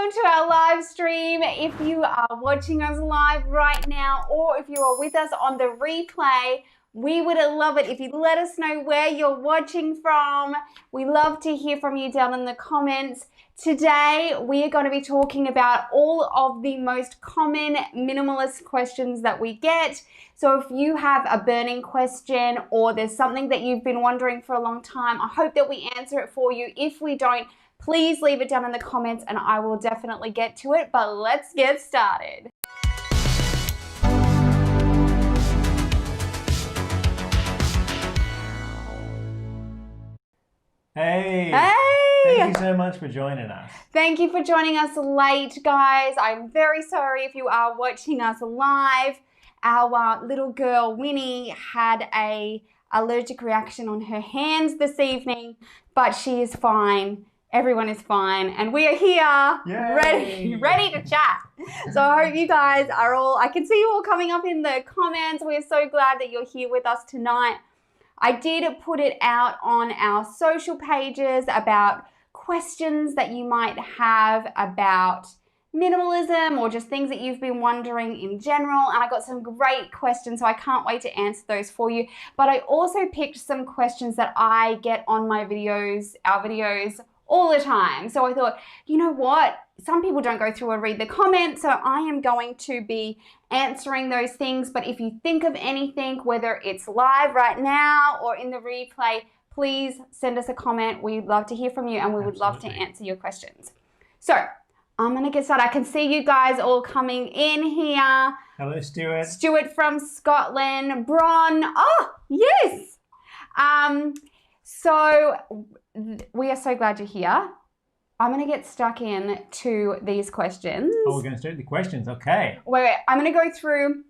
welcome to our live stream. If you are watching us live right now, or if you are with us on the replay, we would love it if you let us know where you're watching from. We love to hear from you down in the comments. Today, we are going to be talking about all of the most common minimalist questions that we get. So if you have a burning question or there's something that you've been wondering for a long time, I hope that we answer it for you. If we don't, please leave it down in the comments and I will definitely get to it. But let's get started. Hey! Hey! Thank you so much for joining us. Thank you for joining us late, guys. I'm very sorry if you are watching us live. Our little girl, Winnie, had an allergic reaction on her hands this evening, but she is fine. Everyone is fine, and we are here ready to chat. So I hope you guys are I can see you all coming up in the comments. We're so glad that you're here with us tonight. I did put it out on our social pages about questions that you might have about minimalism or just things that you've been wondering in general, and I got some great questions, so I can't wait to answer those for you. But I also picked some questions that I get on my videos, our videos, all the time. So I thought, you know what? Some people don't go through and read the comments, so I am going to be answering those things. But if you think of anything, whether it's live right now or in the replay, please send us a comment. We'd love to hear from you and we would love to answer your questions. So I'm going to get started. I can see you guys all coming in here. Hello, Stuart. Stuart from Scotland. Bron. Oh, yes. So we are so glad you're here. I'm going to get stuck in to these questions. Oh, we're going to start the questions. Okay. I'm going to go through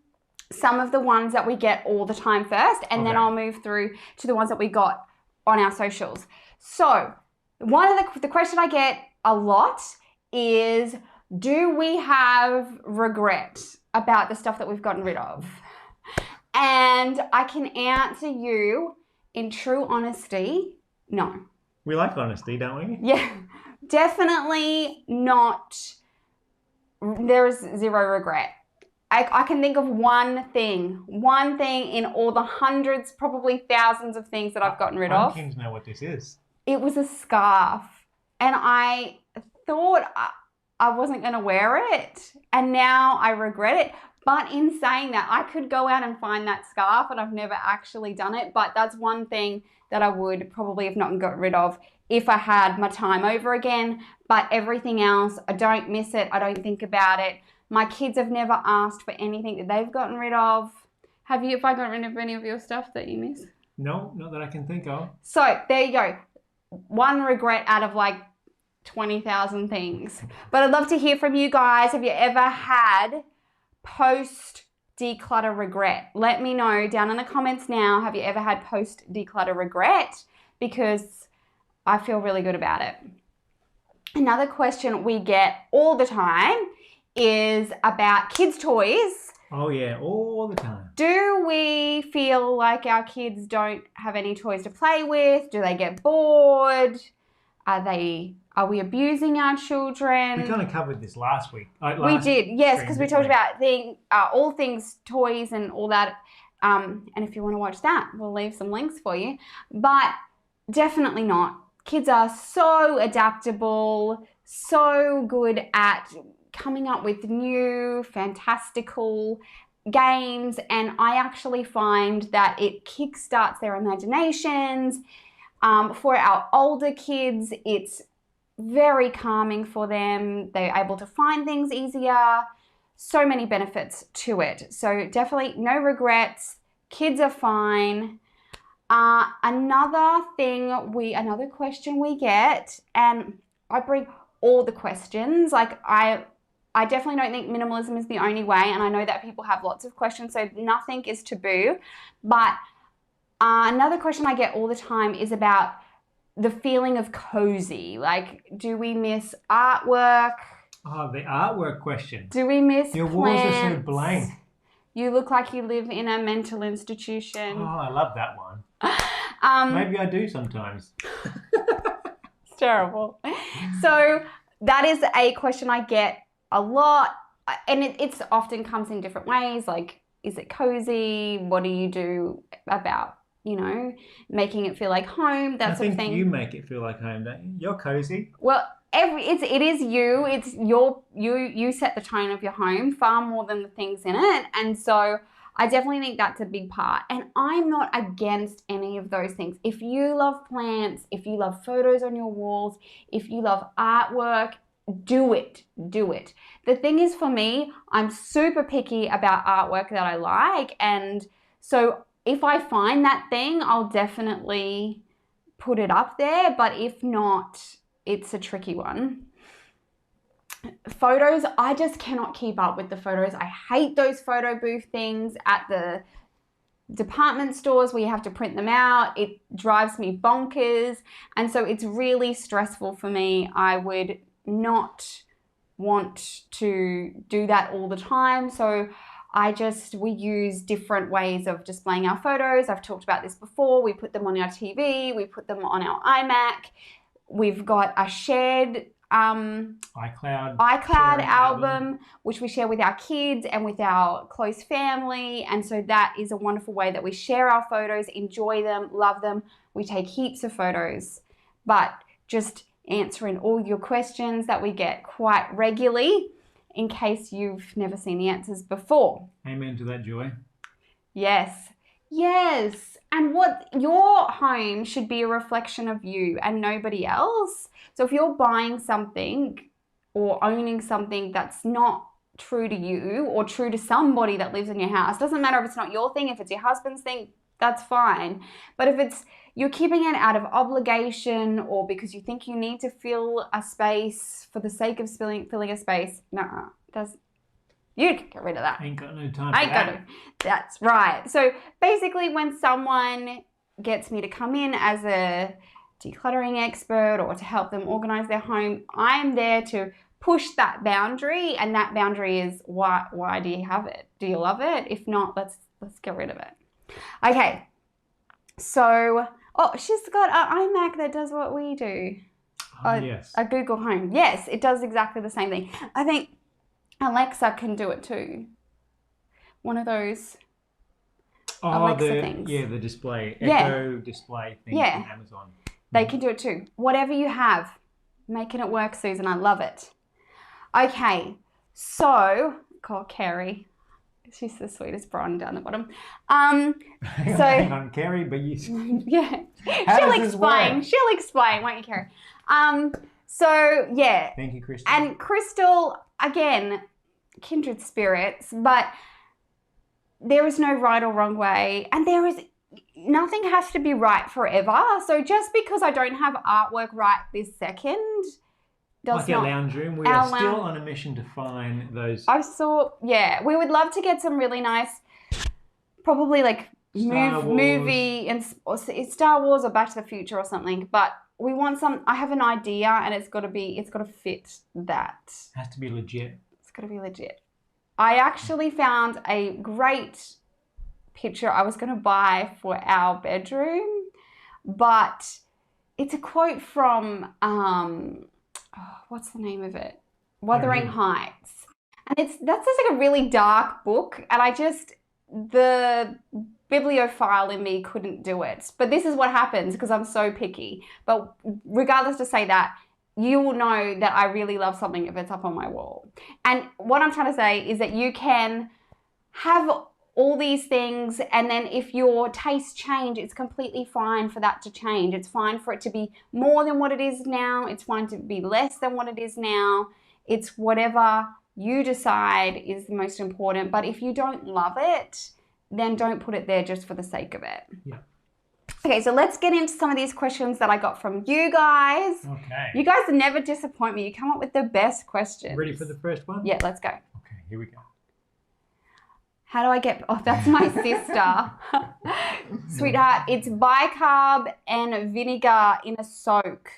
some of the ones that we get all the time first, and then I'll move through to the ones that we got on our socials. So one of the question I get a lot is, do we have regret about the stuff that we've gotten rid of? And I can answer you in true honesty, no. We like honesty, don't we? Yeah, definitely not. There is zero regret. I can think of one thing in all the hundreds, probably thousands of things that I've gotten rid of. I'm keen to know what this is. It was a scarf, and I thought I wasn't going to wear it, and now I regret it. But in saying that, I could go out and find that scarf, and I've never actually done it. But that's one thing that I would probably have not got rid of if I had my time over again. But everything else, I don't miss it. I don't think about it. My kids have never asked for anything that they've gotten rid of. Have I gotten rid of any of your stuff that you miss? No, not that I can think of. So there you go. One regret out of like 20,000 things. But I'd love to hear from you guys. Have you ever had post-declutter regret? Let me know down in the comments now. Have you ever had post-declutter regret? Because I feel really good about it. Another question we get all the time is about kids' toys. Oh yeah, all the time. Do we feel like our kids don't have any toys to play with? Do they get bored? Are we abusing our children? We kind of covered this last week. We did, yes, because we talked about all things toys and all that. And if you want to watch that, we'll leave some links for you. But definitely not. Kids are so adaptable, so good at coming up with new, fantastical games. And I actually find that it kickstarts their imaginations. For our older kids, it's very calming for them. They're able to find things easier. So many benefits to it. So definitely no regrets. Kids are fine. Another question we get, and I bring all the questions. Like I definitely don't think minimalism is the only way, and I know that people have lots of questions, so nothing is taboo. But another question I get all the time is about the feeling of cozy. Like, do we miss artwork? Oh, the artwork question. Do we miss Your plants? walls are so blank. You look like you live in a mental institution. Oh, I love that one. Maybe I do sometimes. It's terrible. So that is a question I get a lot, and it's often comes in different ways. Like, is it cozy? What do you do about, making it feel like home? That sort of thing. I think you make it feel like home, don't you? You're cozy. Well, it is you. It's you set the tone of your home far more than the things in it, and so I definitely think that's a big part. And I'm not against any of those things. If you love plants, if you love photos on your walls, if you love artwork, do it. Do it. The thing is, for me, I'm super picky about artwork that I like, and so if I find that thing, I'll definitely put it up there, but if not, it's a tricky one. Photos, I just cannot keep up with the photos. I hate those photo booth things at the department stores where you have to print them out. It drives me bonkers, and so it's really stressful for me. I would not want to do that all the time, so we use different ways of displaying our photos. I've talked about this before. We put them on our TV, we put them on our iMac. We've got a shared iCloud album, which we share with our kids and with our close family. And so that is a wonderful way that we share our photos, enjoy them, love them. We take heaps of photos, but just answering all your questions that we get quite regularly in case you've never seen the answers before. Amen to that, Joy. Yes. Yes. And what your home should be a reflection of you and nobody else. So if you're buying something or owning something that's not true to you or true to somebody that lives in your house, doesn't matter if it's not your thing, if it's your husband's thing, that's fine. But if you're keeping it out of obligation or because you think you need to fill a space for the sake of filling a space, you can get rid of that. Ain't got no time for that. That's right. So basically, when someone gets me to come in as a decluttering expert or to help them organize their home, I'm there to push that boundary, and that boundary is why do you have it? Do you love it? If not, let's get rid of it. Okay. So, she's got an iMac that does what we do. Yes. A Google Home. Yes, it does exactly the same thing. I think Alexa can do it too. One of those Alexa things. Yeah, the display. Echo display thing from Amazon. They can do it too. Whatever you have, making it work, Susan. I love it. Okay, so, call Carrie. She's the sweetest prawn down the bottom. Hang on, Carrie, but you... Yeah. She'll explain, won't you, Carrie? So, yeah. Thank you, Crystal. And Crystal, again, kindred spirits, but there is no right or wrong way, and nothing has to be right forever. So just because I don't have artwork right this second does our lounge room, we are still on a mission to find those. We would love to get some really nice, probably like movie and Star Wars or Back to the Future or something, but we want I have an idea, and it's got to fit that. It has to be legit. It's got to be legit. I actually found a great picture I was going to buy for our bedroom, but it's a quote from, what's the name of it? Wuthering Heights. And that's just like a really dark book, and the bibliophile in me couldn't do it. But this is what happens because I'm so picky. But regardless to say that, you will know that I really love something if it's up on my wall. And what I'm trying to say is that you can have all these things, and then if your tastes change, it's completely fine for that to change. It's fine for it to be more than what it is now. It's fine to be less than what it is now. It's whatever you decide is the most important. But if you don't love it, then don't put it there just for the sake of it. Yeah. Okay, so let's get into some of these questions that I got from you guys. Okay. You guys never disappoint me. You come up with the best questions. Ready for the first one? Yeah, let's go. Okay, here we go. How do I get... Oh, that's my sister. Sweetheart, it's bicarb and vinegar in a soak.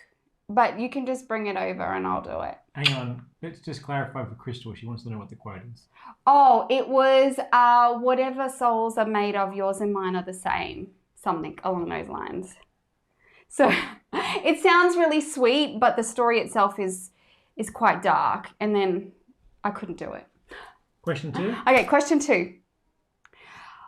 But you can just bring it over and I'll do it. Hang on. Let's just clarify for Crystal. She wants to know what the quote is. Oh, it was whatever souls are made of, yours and mine are the same. Something along those lines. So it sounds really sweet, but the story itself is is quite dark, and then I couldn't do it. Question 2. Okay, question 2.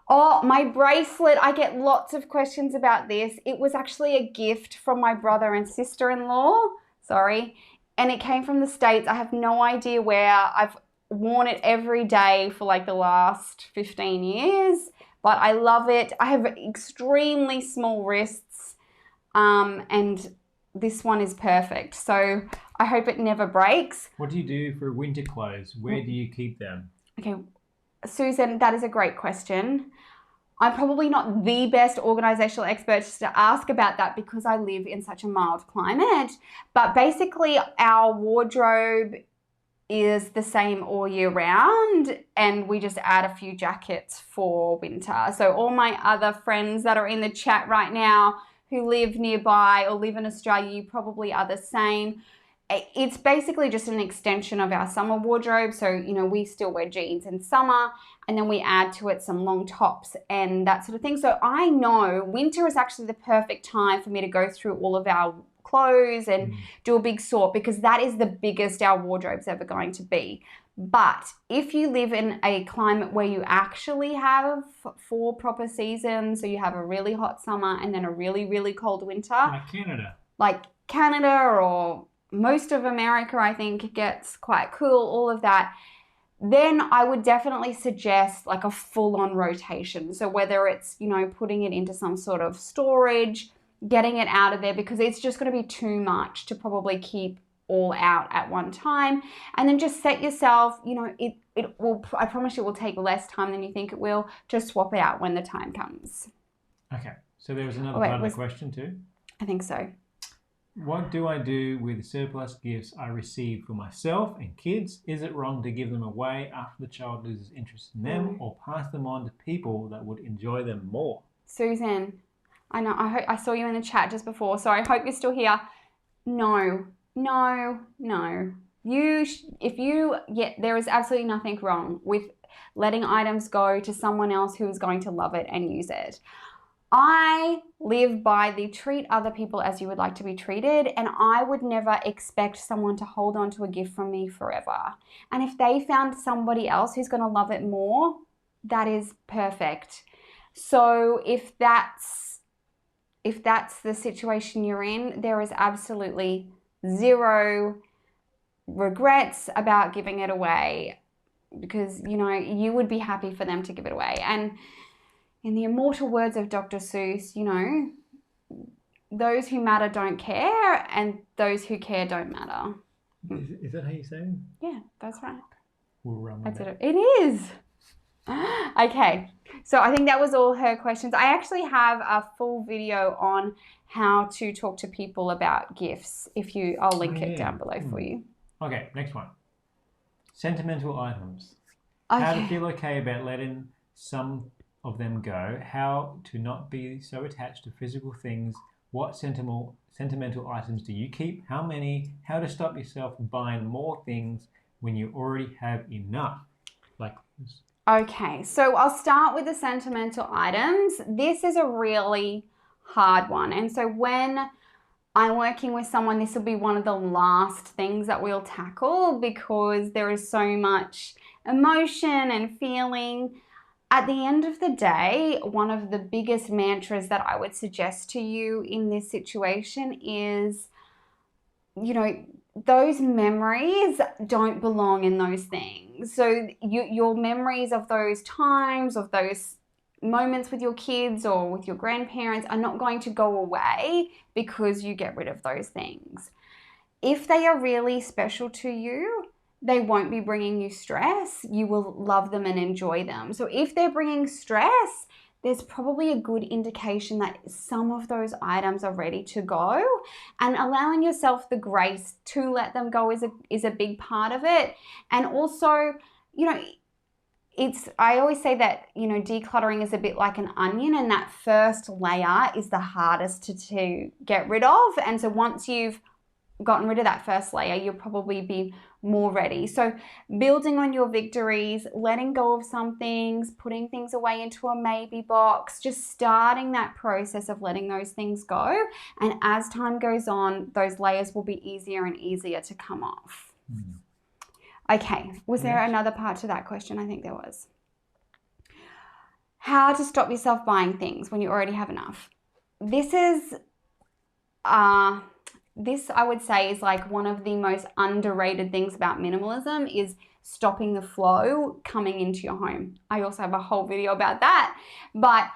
Oh, my bracelet. I get lots of questions about this. It was actually a gift from my brother and sister-in-law. Sorry. And it came from the States. I have no idea where. I've worn it every day for like the last 15 years, but I love it. I have extremely small wrists, and this one is perfect. So I hope it never breaks. What do you do for winter clothes? Where do you keep them? Okay, Susan, that is a great question. I'm probably not the best organizational expert to ask about that because I live in such a mild climate. But basically, our wardrobe is the same all year round, and we just add a few jackets for winter. So all my other friends that are in the chat right now who live nearby or live in Australia, you probably are the same. It's basically just an extension of our summer wardrobe. So, you know, we still wear jeans in summer, and then we add to it some long tops and that sort of thing. So I know winter is actually the perfect time for me to go through all of our clothes and do a big sort, because that is the biggest our wardrobe's ever going to be. But if you live in a climate where you actually have 4 proper seasons, so you have a really hot summer and then a really, really cold winter. Like Canada or most of America, I think it gets quite cool, all of that. Then I would definitely suggest like a full-on rotation. So whether it's, you know, putting it into some sort of storage, getting it out of there, because it's just going to be too much to probably keep all out at one time. And then just set yourself, you know, it will, I promise you, it will take less time than you think it will. Just swap it out when the time comes. Okay, so there was another part of the question too? I think so. What do I do with surplus gifts I receive for myself and kids? Is it wrong to give them away after the child loses interest in them, or pass them on to people that would enjoy them more? Susan, I know, I saw you in the chat just before, so I hope you're still here. No. There is absolutely nothing wrong with letting items go to someone else who is going to love it and use it. I live by the treat other people as you would like to be treated, and I would never expect someone to hold on to a gift from me forever. And if they found somebody else who's going to love it more, that is perfect. So if that's the situation you're in, there is absolutely zero regrets about giving it away, because, you know, you would be happy for them to give it away. And in the immortal words of Dr. Seuss, you know, those who matter don't care, and those who care don't matter. Is that how you say it? Yeah, that's right. We'll run with that. It is. Okay, so I think that was all her questions. I actually have a full video on how to talk to people about gifts. I'll link it down below for you. Okay, next one. Sentimental items. Okay. How to feel okay about letting some of them go. How to not be so attached to physical things. What sentimental items do you keep? How many? How to stop yourself from buying more things when you already have enough. Like this. Okay, so I'll start with the sentimental items. This is a really hard one. And so when I'm working with someone, this will be one of the last things that we'll tackle, because there is so much emotion and feeling. At the end of the day, one of the biggest mantras that I would suggest to you in this situation is, you know, those memories don't belong in those things. So your memories of those times, of those moments with your kids or with your grandparents are not going to go away because you get rid of those things. If they are really special to you, they won't be bringing you stress. You will love them and enjoy them. So if they're bringing stress, there's probably a good indication that some of those items are ready to go, and allowing yourself the grace to let them go is a big part of it. And also, you know, I always say that, you know, decluttering is a bit like an onion, and that first layer is the hardest to get rid of. And so once you've gotten rid of that first layer, you'll probably be more ready. So building on your victories, letting go of some things, putting things away into a maybe box, just starting that process of letting those things go. And as time goes on, those layers will be easier and easier to come off. Okay, was there another part to that question? I think there was. How to stop yourself buying things when you already have enough. This is, this I would say is like one of the most underrated things about minimalism is stopping the flow coming into your home. I also have a whole video about that, but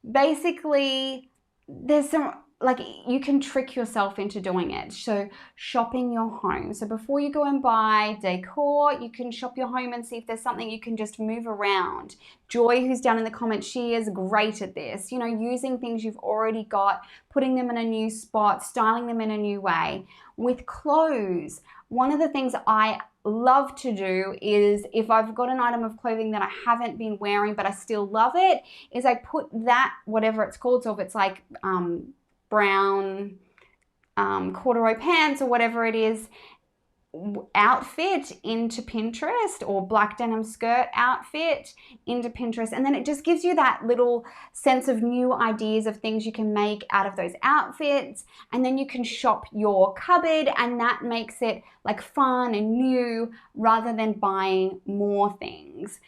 basically there's some, like, you can trick yourself into doing it. So shopping your home. So before you go and buy decor, you can shop your home and see if there's something you can just move around. Joy, who's down in the comments, she is great at this. You know, using things you've already got, putting them in a new spot, styling them in a new way. With clothes, one of the things I love to do is, if I've got an item of clothing that I haven't been wearing but I still love it, is I put that, whatever it's called, so if it's like brown corduroy pants or whatever it is, outfit into Pinterest, or black denim skirt outfit into Pinterest, and then it just gives you that little sense of new ideas of things you can make out of those outfits, and then you can shop your cupboard, and that makes it like fun and new rather than buying more things.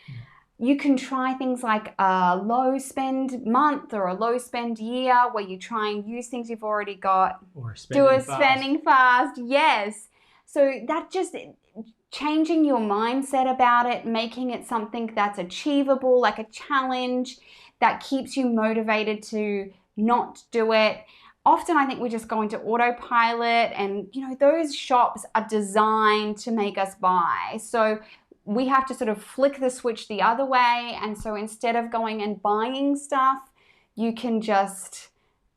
You can try things like a low spend month or a low spend year where you try and use things you've already got. Or spending fast. Yes. So that just changing your mindset about it, making it something that's achievable, like a challenge that keeps you motivated to not do it. Often I think we just go into autopilot, and you know, those shops are designed to make us buy. So we have to sort of flick the switch the other way. And so instead of going and buying stuff, you can just,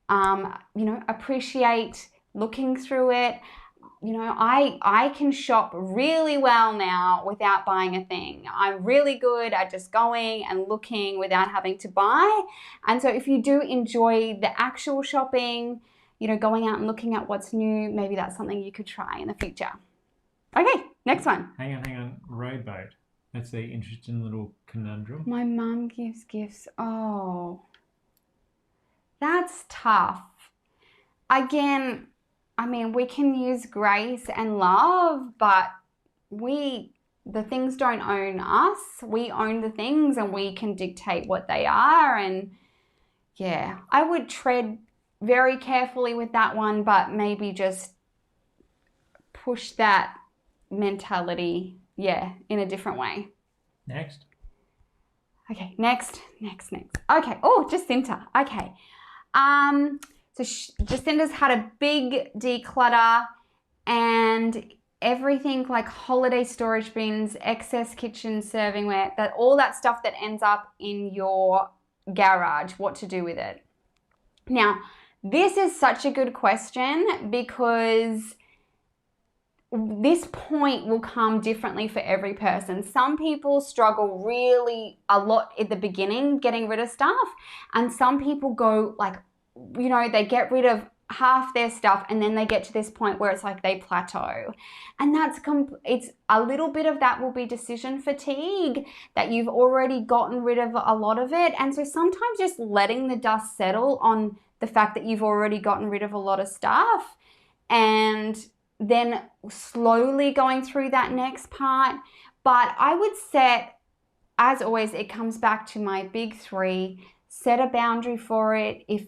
you know, appreciate looking through it. You know, I can shop really well now without buying a thing. I'm really good at just going and looking without having to buy. And so if you do enjoy the actual shopping, you know, going out and looking at what's new, maybe that's something you could try in the future. Okay, next one. Hang on. Rowboat. That's an interesting little conundrum. My mum gives gifts. Oh, that's tough. Again, I mean, we can use grace and love, but the things don't own us. We own the things, and we can dictate what they are. And yeah, I would tread very carefully with that one, but maybe just push that mentality, yeah, in a different way. Next. Okay, next. Okay, oh, Jacinta. Okay. So Jacinta's had a big declutter, and everything like holiday storage bins, excess kitchen servingware, that all that stuff that ends up in your garage, what to do with it. Now, this is such a good question because this point will come differently for every person. Some people struggle really a lot at the beginning getting rid of stuff, and some people go like, you know, they get rid of half their stuff and then they get to this point where it's like they plateau. And that's it's a little bit of that will be decision fatigue, that you've already gotten rid of a lot of it. And so sometimes just letting the dust settle on the fact that you've already gotten rid of a lot of stuff, and then slowly going through that next part. But I would set, as always, it comes back to my big three. Set a boundary for it. If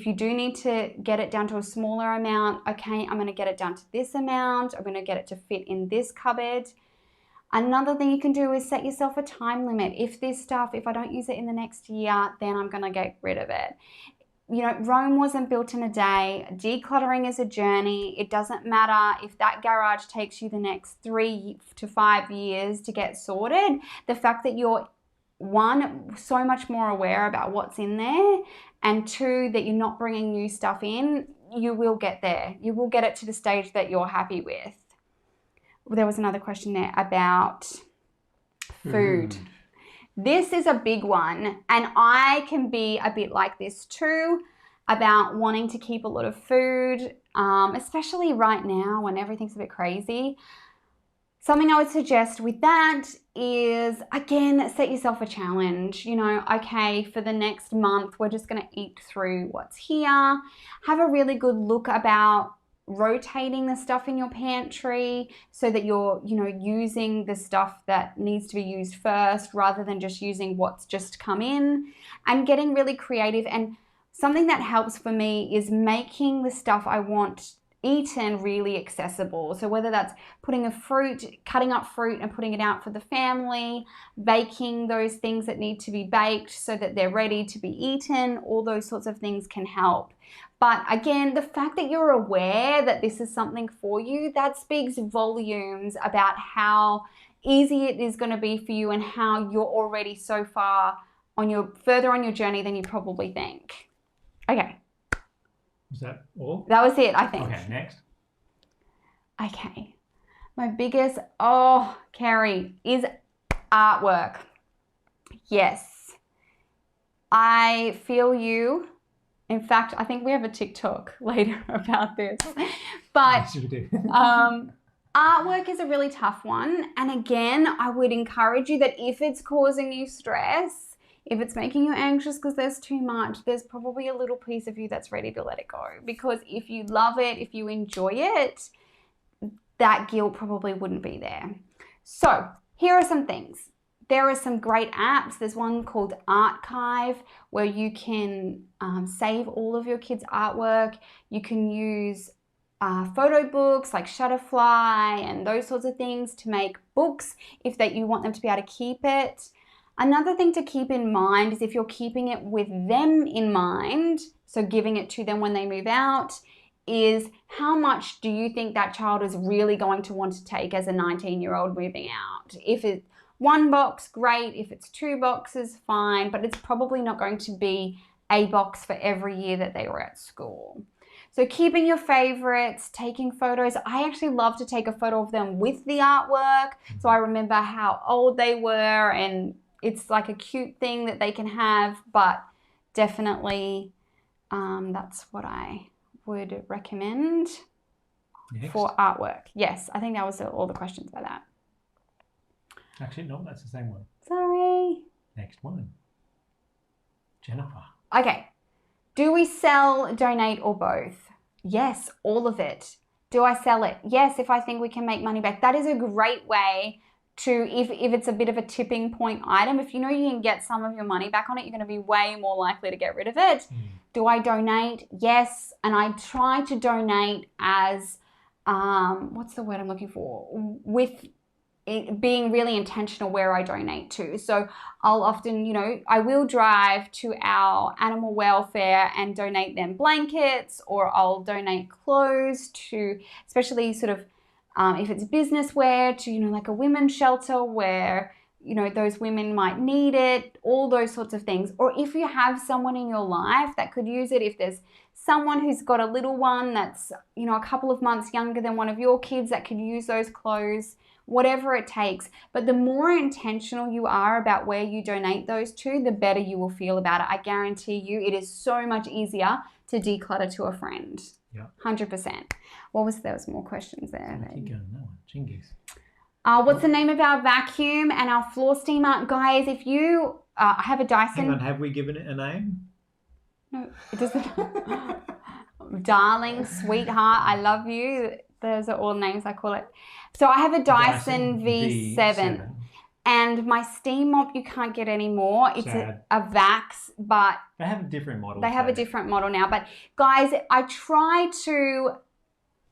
you do need to get it down to a smaller amount, okay, I'm going to get it down to this amount. I'm going to get it to fit in this cupboard. Another thing you can do is set yourself a time limit. If I don't use it in the next year, then I'm going to get rid of it. You know, Rome wasn't built in a day. Decluttering is a journey. It doesn't matter if that garage takes you the next 3 to 5 years to get sorted. The fact that you're, one, so much more aware about what's in there, and two, that you're not bringing new stuff in, you will get there. You will get it to the stage that you're happy with. There was another question there about food. This is a big one, and I can be a bit like this too, about wanting to keep a lot of food, especially right now when everything's a bit crazy. Something I would suggest with that is, again, set yourself a challenge. You know, okay, for the next month, we're just going to eat through what's here. Have a really good look about rotating the stuff in your pantry so that you're, using the stuff that needs to be used first rather than just using what's just come in, and getting really creative. And something that helps for me is making the stuff I want eaten really accessible. So whether that's cutting up fruit and putting it out for the family, baking those things that need to be baked so that they're ready to be eaten, all those sorts of things can help. But again, the fact that you're aware that this is something for you, that speaks volumes about how easy it is going to be for you and how you're already so far further on your journey than you probably think. Okay. Was that all? That was it, I think. Okay, next. Okay. My biggest, Carrie, is artwork. Yes. I feel you. In fact, I think we have a TikTok later about this. But Yes, we do. artwork is a really tough one. And again, I would encourage you that if it's causing you stress, if it's making you anxious because there's too much, there's probably a little piece of you that's ready to let it go. Because if you love it, if you enjoy it, that guilt probably wouldn't be there. So here are some things. There are some great apps. There's one called Archive where you can save all of your kids' artwork. You can use photo books like Shutterfly and those sorts of things to make books if you want them to be able to keep it. Another thing to keep in mind is if you're keeping it with them in mind, so giving it to them when they move out, is how much do you think that child is really going to want to take as a 19-year-old moving out? If it's one box, great. If it's 2 boxes, fine. But it's probably not going to be a box for every year that they were at school. So keeping your favorites, taking photos. I actually love to take a photo of them with the artwork. So I remember how old they were, and it's like a cute thing that they can have, but definitely that's what I would recommend for artwork. Yes, I think that was all the questions by that. Actually, no, that's the same one. Sorry. Next one. Jennifer. Okay. Do we sell, donate, or both? Yes, all of it. Do I sell it? Yes, if I think we can make money back. That is a great way to, if it's a bit of a tipping point item, if you know you can get some of your money back on it, you're going to be way more likely to get rid of it. Do I donate? Yes. And I try to donate as, what's the word I'm looking for? With it being really intentional where I donate to. So I'll often, I will drive to our animal welfare and donate them blankets, or I'll donate clothes to, especially sort of, if it's business wear, to, like a women's shelter where, those women might need it, all those sorts of things. Or if you have someone in your life that could use it, if there's someone who's got a little one that's, a couple of months younger than one of your kids that could use those clothes, whatever it takes. But the more intentional you are about where you donate those to, the better you will feel about it. I guarantee you it is so much easier to declutter to a friend. Yeah. 100%. There was more questions there. Keep going, that one. Jingies. What's the name of our vacuum and our floor steamer? Guys, if you, I have a Dyson. Hang on, have we given it a name? No, it doesn't. Darling, sweetheart, I love you. Those are all names I call it. So I have a Dyson V7. And my steam mop you can't get anymore. It's a Vax, but they have a different model. They have a different model now. But guys, I try to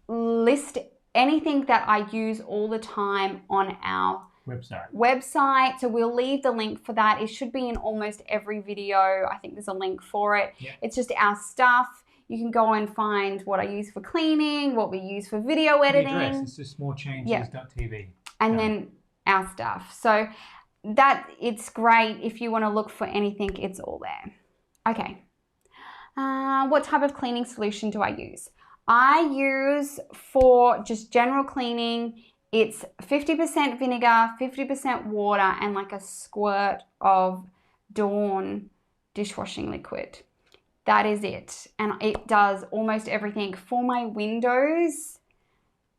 list anything that I use all the time on our website. So we'll leave the link for that. It should be in almost every video. I think there's a link for it. Yeah. It's just our stuff. You can go and find what I use for cleaning, what we use for video editing. The address, it's just smallchanges.tv. And then our stuff. So that it's great if you want to look for anything, it's all there. Okay. What type of cleaning solution do I use? I use for just general cleaning, it's 50% vinegar, 50% water, and like a squirt of Dawn dishwashing liquid. That is it. And it does almost everything. For my windows,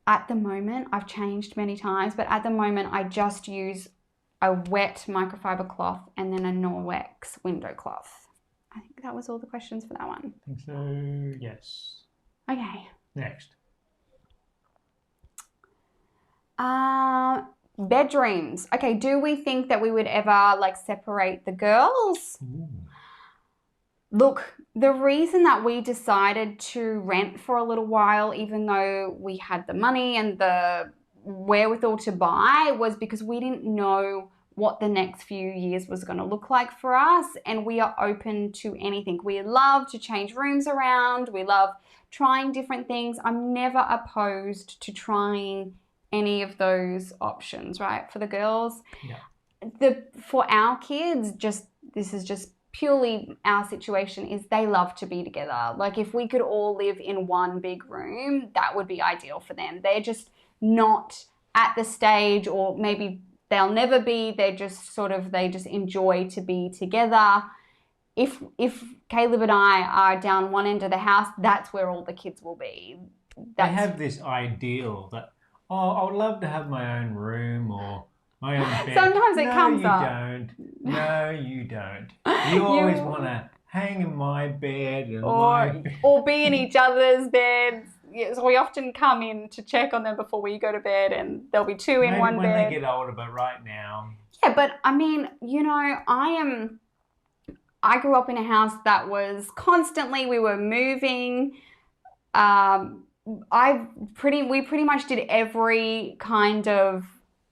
at the moment, I've changed many times, but at the moment I just use a wet microfiber cloth and then a Norwex window cloth. I think that was all the questions for that one. I think so, yes. Okay. Next. Bedrooms. Okay, do we think that we would ever like separate the girls? Ooh. Look, the reason that we decided to rent for a little while, even though we had the money and the wherewithal to buy, was because we didn't know what the next few years was going to look like for us, and we are open to anything. We love to change rooms around. We love trying different things. I'm never opposed to trying any of those options, right? For the girls. Yeah. For our kids, this is just purely our situation, is they love to be together. Like if we could all live in one big room, that would be ideal for them. They're just not at the stage, or maybe they'll never be. They're just they just enjoy to be together. If Caleb and I are down one end of the house, that's where all the kids will be. They have this ideal that, I would love to have my own room or my own bed. Sometimes it comes up. No, you don't. You always want to hang in my bed or be in each other's beds. Yeah, so we often come in to check on them before we go to bed, and there'll be two in one bed. Maybe when they get older, but right now. Yeah, but I mean, I grew up in a house that was constantly, we were moving. We pretty much did every kind of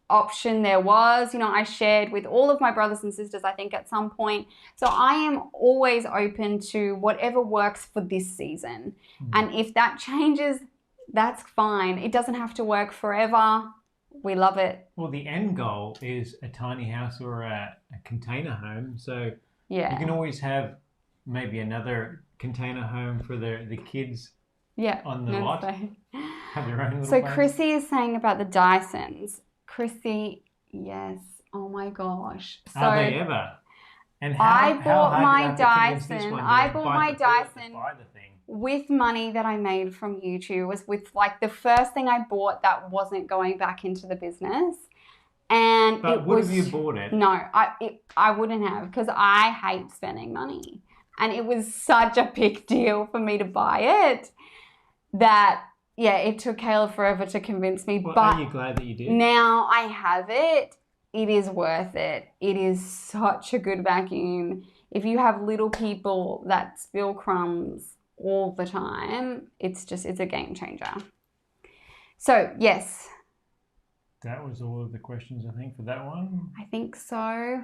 option there was. I shared with all of my brothers and sisters, I think, at some point. So I am always open to whatever works for this season. And if that changes, that's fine. It doesn't have to work forever. We love it. Well, the end goal is a tiny house or a container home. So yeah, you can always have maybe another container home for the kids. Yeah, on the lot. Have their own little So place. Chrissy is saying about the Dysons. Chrissy, yes. Oh my gosh. So are they ever? And I how bought my Dyson. I bought my Dyson with money that I made from YouTube. It was with like the first thing I bought that wasn't going back into the business. And but would have you bought it? No, I wouldn't have, because I hate spending money. And it was such a big deal for me to buy it that, yeah, it took Caleb forever to convince me. Well, but are you glad that you did? Now I have it. It is worth it. It is such a good vacuum. If you have little people that spill crumbs all the time, it's a game changer. So, yes. That was all of the questions, I think, for that one. I think so.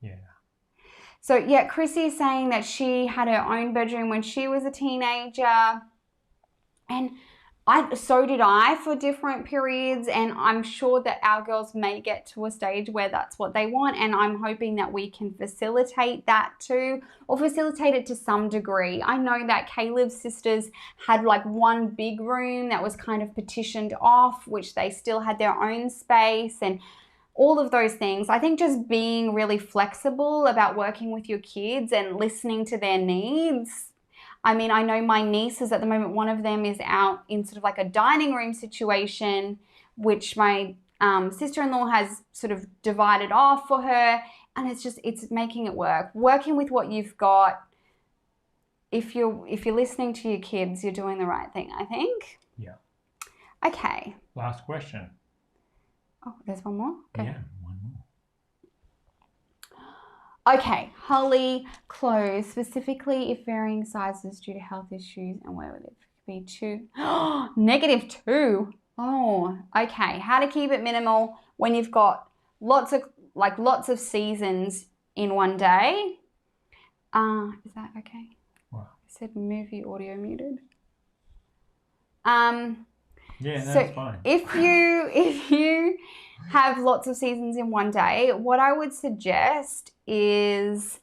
Yeah. So, yeah, Chrissy is saying that she had her own bedroom when she was a teenager. And so did I for different periods. And I'm sure that our girls may get to a stage where that's what they want. And I'm hoping that we can facilitate that too, or facilitate it to some degree. I know that Caleb's sisters had like one big room that was kind of partitioned off, which they still had their own space, and all of those things. I think just being really flexible about working with your kids and listening to their needs. I mean, I know my nieces at the moment, one of them is out in sort of like a dining room situation, which my sister-in-law has sort of divided off for her. And it's making it work. Working with what you've got. If you're listening to your kids, you're doing the right thing, I think. Yeah. Okay. Last question. Oh, there's one more? Okay. Yeah, one more. Okay, Holly, clothes, specifically if varying sizes due to health issues, and where would it be -2? -2. Oh, okay. How to keep it minimal when you've got lots of seasons in one day. Is that okay? Wow. I said movie audio muted. Yeah, so that's fine. If you have lots of seasons in one day, what I would suggest is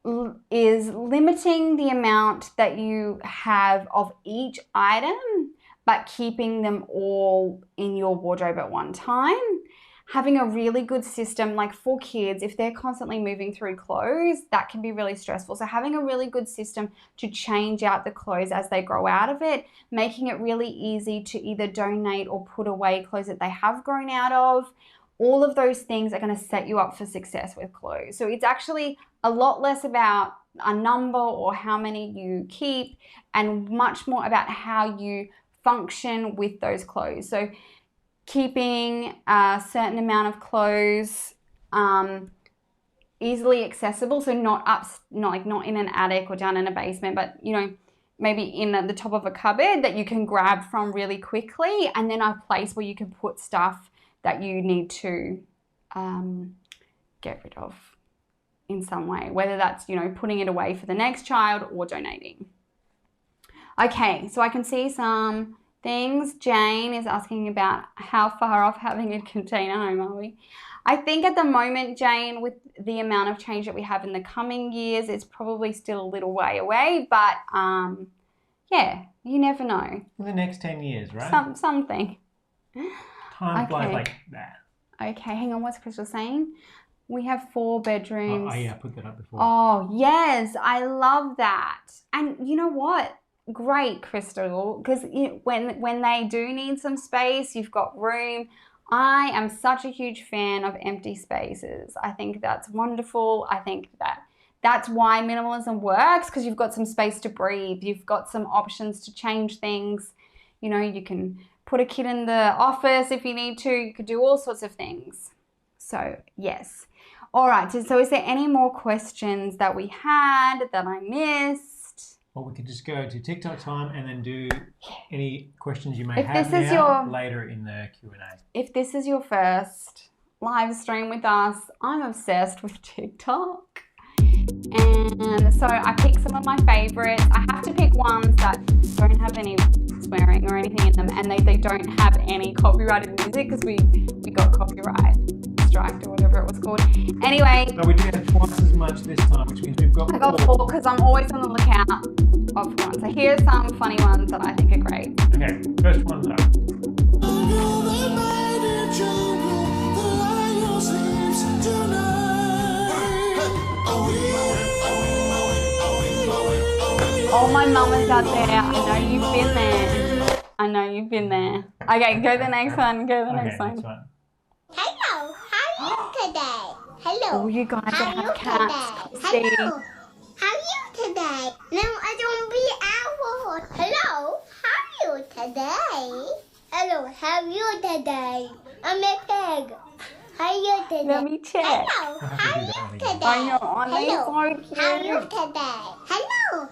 limiting the amount that you have of each item, but keeping them all in your wardrobe at one time. Having a really good system, like for kids, if they're constantly moving through clothes, that can be really stressful. So having a really good system to change out the clothes as they grow out of it, making it really easy to either donate or put away clothes that they have grown out of, all of those things are going to set you up for success with clothes. So it's actually a lot less about a number or how many you keep, and much more about how you function with those clothes. So keeping a certain amount of clothes easily accessible, so not in an attic or down in a basement, but you know, maybe in the top of a cupboard that you can grab from really quickly, and then a place where you can put stuff that you need to get rid of in some way, whether that's, you know, putting it away for the next child or donating. Okay, so I can see some things. Jane is asking about how far off having a container home are we? I think at the moment, Jane, with the amount of change that we have in the coming years, it's probably still a little way away, but yeah, you never know. In the next 10 years, right? Something. Time flies like that. Okay, hang on, what's Crystal saying? We have 4 bedrooms. Oh yeah, I put that up before. Oh, yes, I love that. And you know what? Great, Crystal, because when they do need some space, you've got room. I am such a huge fan of empty spaces. I think that's wonderful. I think that's why minimalism works, because you've got some space to breathe. You've got some options to change things. You know, you can put a kid in the office if you need to. You could do all sorts of things. So, yes. All right, so is there any more questions that we had that I missed? Well, we could just go to TikTok time and then do any questions you may have later in the Q&A. If this is your first live stream with us, I'm obsessed with TikTok. And so I picked some of my favorites. I have to pick ones that don't have any swearing or anything in them, and they don't have any copyrighted music, because we got copyright striked or whatever it was called. Anyway. So we do have twice as much this time, which means we've got 4. I got 4 because I'm always on the lookout for one. So here's some funny ones that I think are great. Okay, first one's up. Oh, my mama's out there. I know you've been there. I know you've been there. Okay, go the next one. Go the next one. Hello, how are you today? Hello. Oh, you guys that have cats. Hello. How are you today? No, I don't be owl. Hello, how are you today? Hello, how are you today? I'm a pig. How are you today? Let me check. Hello, how are you today? I know, aren't they so cute? How are you today? Hello,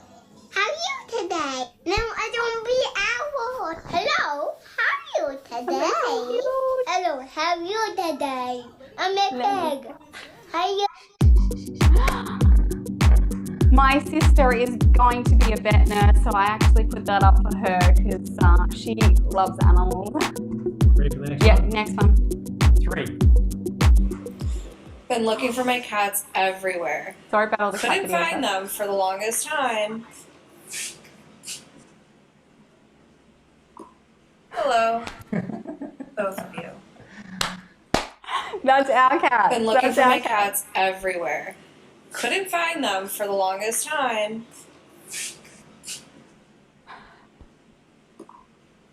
how are you today? No, I don't be owl. Hello, how are you today? Hello, how are you today? I'm a pig. How are you? My sister is going to be a vet nurse, so I actually put that up for her because she loves animals. Ready for the next one? Yeah, next one. 3. Been looking for my cats everywhere. Sorry about all the Couldn't find them for the longest time. Hello, both of you. That's our cat. Been looking for my cats everywhere. Couldn't find them for the longest time.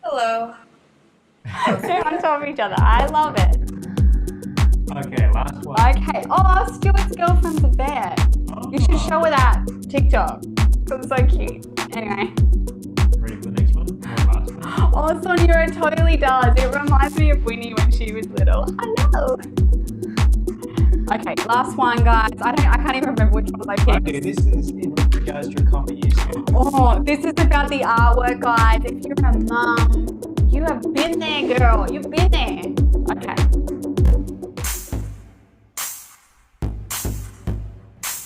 Hello. They're on top of each other. I love it. Okay, last one. Okay. Oh, Stuart's girlfriend's a vet. You should show her that TikTok. It's so cute. Anyway. Ready for the next one? Or last one? Oh, Sonia, it totally does. It reminds me of Winnie when she was little. Hello. Okay, last one, guys. I can't even remember which one I picked. Okay, this is in regards to a comment you said. Oh, this is about the artwork, guys. If you're a mum, you have been there, girl. You've been there. Okay.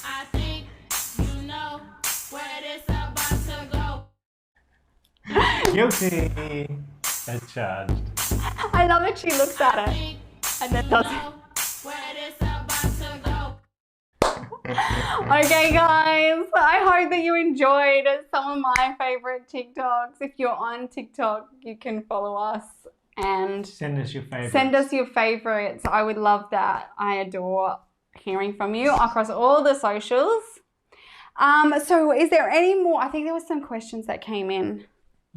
I think you know where this about to go. Guilty as charged. I love that she looks at it and then does it. Where this about to go. Okay, guys. I hope that you enjoyed some of my favorite TikToks. If you're on TikTok, you can follow us and Send us your favorites. send us your favorites. I would love that. I adore hearing from you across all the socials. So is there any more? I think there were some questions that came in.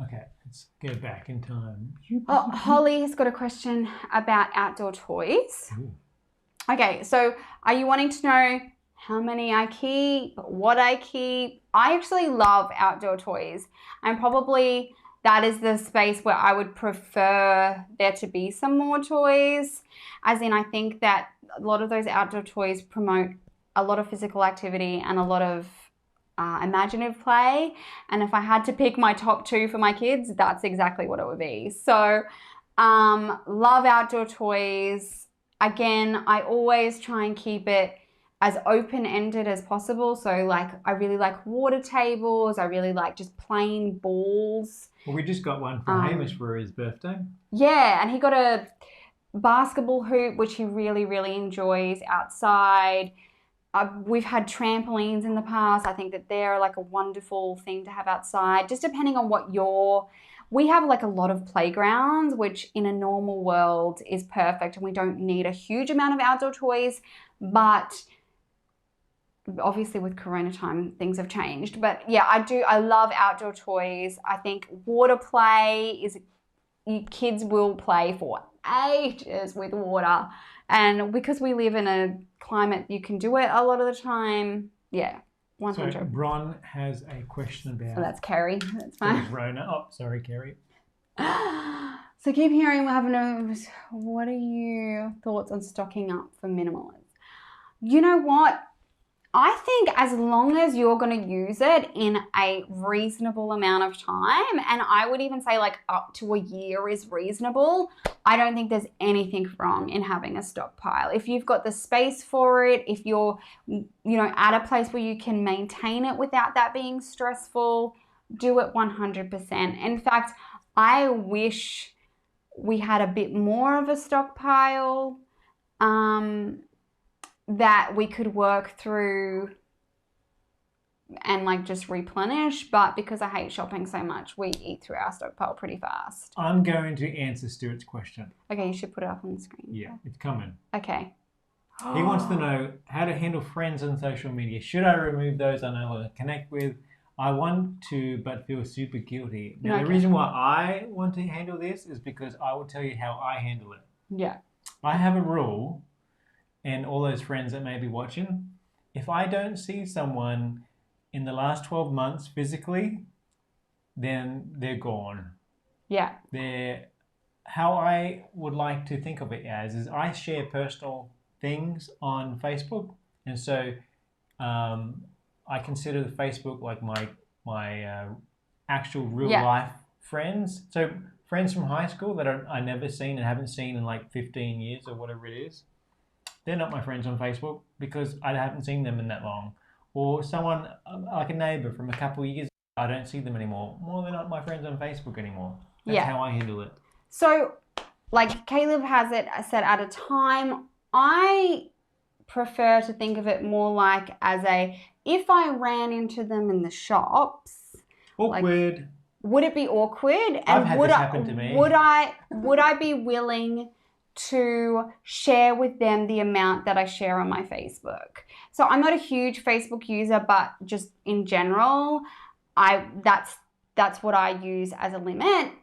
Okay, let's go back in time. Oh, Holly has got a question about outdoor toys. Ooh. Okay, so are you wanting to know how many I keep, what I keep? I actually love outdoor toys, and probably that is the space where I would prefer there to be some more toys. As in, I think that a lot of those outdoor toys promote a lot of physical activity and a lot of imaginative play. And if I had to pick my top 2 for my kids, that's exactly what it would be. So love outdoor toys. Again, I always try and keep it as open-ended as possible. So like, I really like water tables. I really like just plain balls. Well, we just got one for Hamish for his birthday. Yeah, and he got a basketball hoop, which he really, really enjoys outside. We've had trampolines in the past. I think that they're like a wonderful thing to have outside, just depending on what we have like a lot of playgrounds, which in a normal world is perfect, and we don't need a huge amount of outdoor toys. But obviously with Corona time, things have changed. But yeah, I love outdoor toys. I think water play kids will play for ages with water. And because we live in a climate, you can do it a lot of the time. Yeah, 100. So Bron has a question about... Oh, that's Kerry. That's fine. Rona. Oh, sorry, Kerry. So keep hearing what are your thoughts on stocking up for minimalism? You know what? I think as long as you're going to use it in a reasonable amount of time, and I would even say like up to a year is reasonable, I don't think there's anything wrong in having a stockpile. If you've got the space for it, if you're, at a place where you can maintain it without that being stressful, do it 100%. In fact, I wish we had a bit more of a stockpile. That we could work through and like just replenish, but because I hate shopping so much, we eat through our stockpile pretty fast. I'm going to answer Stuart's question. Okay, you should put it up on the screen. Yeah, it's coming. Okay. He wants to know how to handle friends on social media. Should I remove those I no longer connect with? I want to, but feel super guilty. Now, Okay. The reason why I want to handle this is because I will tell you how I handle it. Yeah. I have a rule, and all those friends that may be watching, if I don't see someone in the last 12 months physically, then they're gone. Yeah. How I would like to think of it as is I share personal things on Facebook, and so I consider the Facebook like my actual real life friends. So friends from high school that I never seen and haven't seen in like 15 years or whatever it is. They're not my friends on Facebook because I haven't seen them in that long. Or someone like a neighbour from a couple of years, I don't see them anymore. Well, they're not my friends on Facebook anymore. That's how I handle it. So, like Caleb has it set at a time. I prefer to think of it more like as if I ran into them in the shops. Awkward. Like, would it be awkward? And I've had this happen to me. Would I be willing to share with them the amount that I share on my Facebook? So I'm not a huge Facebook user, but just in general, that's what I use as a limit.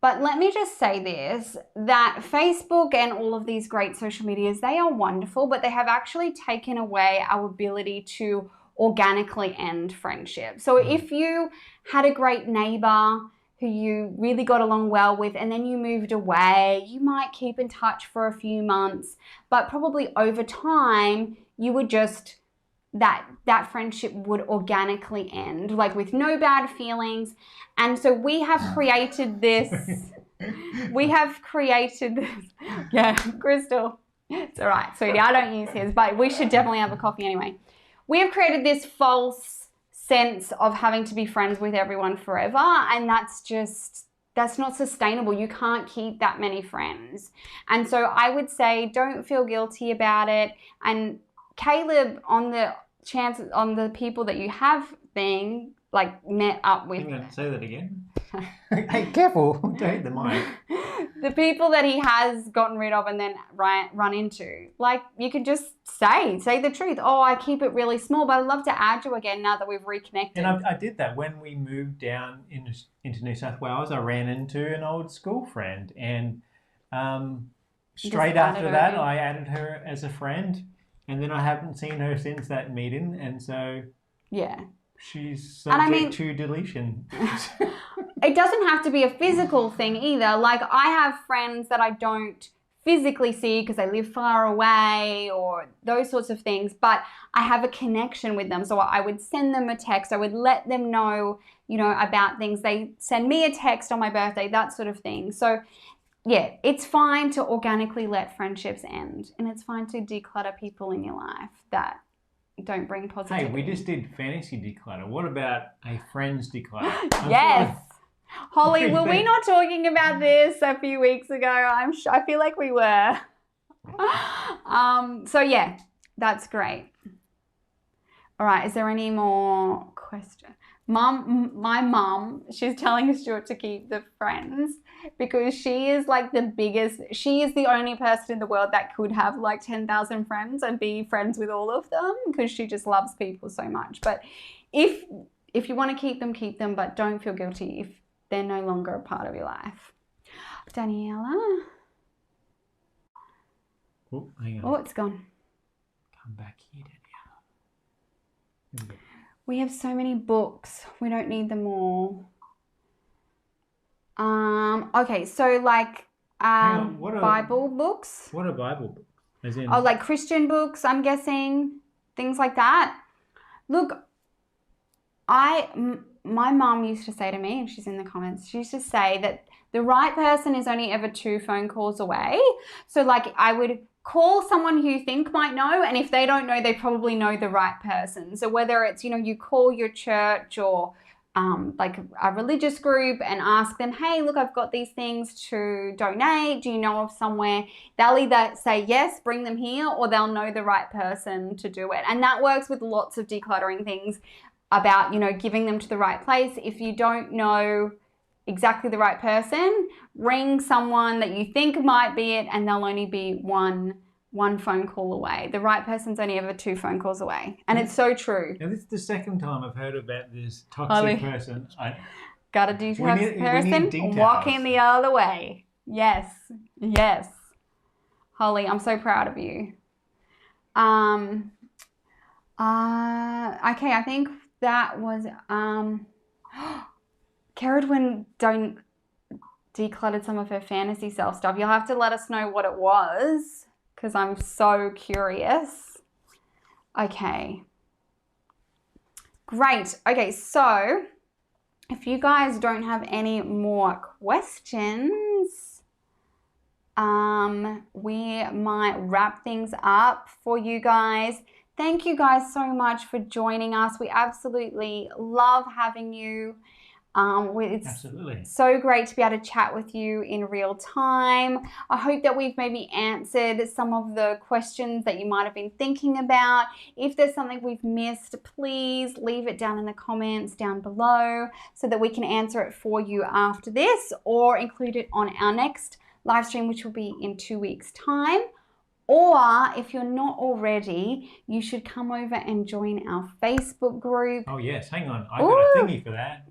But let me just say this, that Facebook and all of these great social medias, they are wonderful, but they have actually taken away our ability to organically end friendship. So if you had a great neighbor who you really got along well with and then you moved away, you might keep in touch for a few months, but probably over time you would just, that friendship would organically end, like with no bad feelings. And so we have created this, yeah, Crystal, it's all right, sweetie, I don't use his, but we should definitely have a coffee anyway. We have created this false sense of having to be friends with everyone forever, and that's not sustainable. You can't keep that many friends. And so I would say don't feel guilty about it. And Caleb, on the people that you have met up with. Hang on, say that again. Hey, careful, don't hit the mic. The people that he has gotten rid of and then run into, like, you could just say the truth. Oh, I keep it really small, but I'd love to add you again now that we've reconnected. And I did that when we moved down into New South Wales. I ran into an old school friend, and straight after that, I added her as a friend, and then I haven't seen her since that meeting, and so yeah. She's And I subject mean- to deletion. It doesn't have to be a physical thing either. Like, I have friends that I don't physically see because they live far away or those sorts of things, but I have a connection with them. So I would send them a text. I would let them know, you know, about things. They send me a text on my birthday, that sort of thing. So yeah, it's fine to organically let friendships end, and it's fine to declutter people in your life that don't bring positivity. Hey, we just did fantasy declutter. What about a friends declutter? Yes. Holly, What do were you we think? not talking about this a few weeks ago? I feel like we were. So yeah, that's great. All right, is there any more questions? My mum, she's telling Stuart to keep the friends because she is like the biggest, she is the only person in the world that could have like 10,000 friends and be friends with all of them because she just loves people so much. But if you want to keep them, but don't feel guilty if they're no longer a part of your life. Daniela. Oh, hang on. Oh, it's gone. Come back here, Daniela. Here we go. We have so many books. We don't need them all. Okay, so like Hang on, what are- Bible books. What are Bible books? As in, Oh, like Christian books, I'm guessing. Things like that. Look, my mum used to say to me, and she's in the comments, she used to say that the right person is only ever 2 phone calls away. So like I would call someone who you think might know, and if they don't know, they probably know the right person. So whether it's, you know, you call your church or like a religious group and ask them, hey, look, I've got these things to donate. Do you know of somewhere? They'll either say yes, bring them here, or they'll know the right person to do it. And that works with lots of decluttering things about, you know, giving them to the right place. If you don't know exactly the right person, ring someone that you think might be it, and they'll only be one phone call away. The right person's only ever 2 phone calls away. And it's so true. Now, this is the second time I've heard about this toxic Holly. person. Got a detox we need person details. walking the other way. Yes. Yes. Holly, I'm so proud of you. Okay, I think that was Keridwin decluttered some of her fantasy self stuff. You'll have to let us know what it was because I'm so curious. Okay. Great. Okay, so if you guys don't have any more questions, we might wrap things up for you guys. Thank you guys so much for joining us. We absolutely love having you. It's Absolutely. so great to be able to chat with you in real time. I hope that we've maybe answered some of the questions that you might have been thinking about. If there's something we've missed, please leave it down in the comments down below so that we can answer it for you after this or include it on our next live stream, which will be in 2 weeks' time. Or if you're not already, you should come over and join our Facebook group. Oh, yes. Hang on. I've got a thingy for that.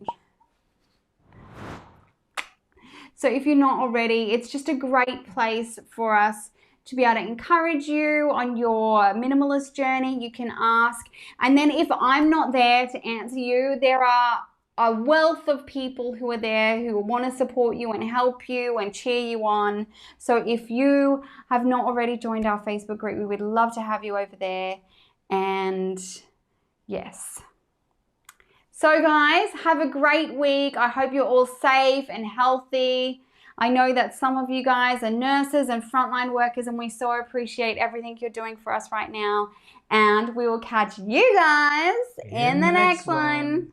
So if you're not already, it's just a great place for us to be able to encourage you on your minimalist journey. You can ask. And then if I'm not there to answer you, there are a wealth of people who are there who want to support you and help you and cheer you on. So if you have not already joined our Facebook group, we would love to have you over there. And yes. So guys, have a great week. I hope you're all safe and healthy. I know that some of you guys are nurses and frontline workers, and we so appreciate everything you're doing for us right now. And we will catch you guys in the next one.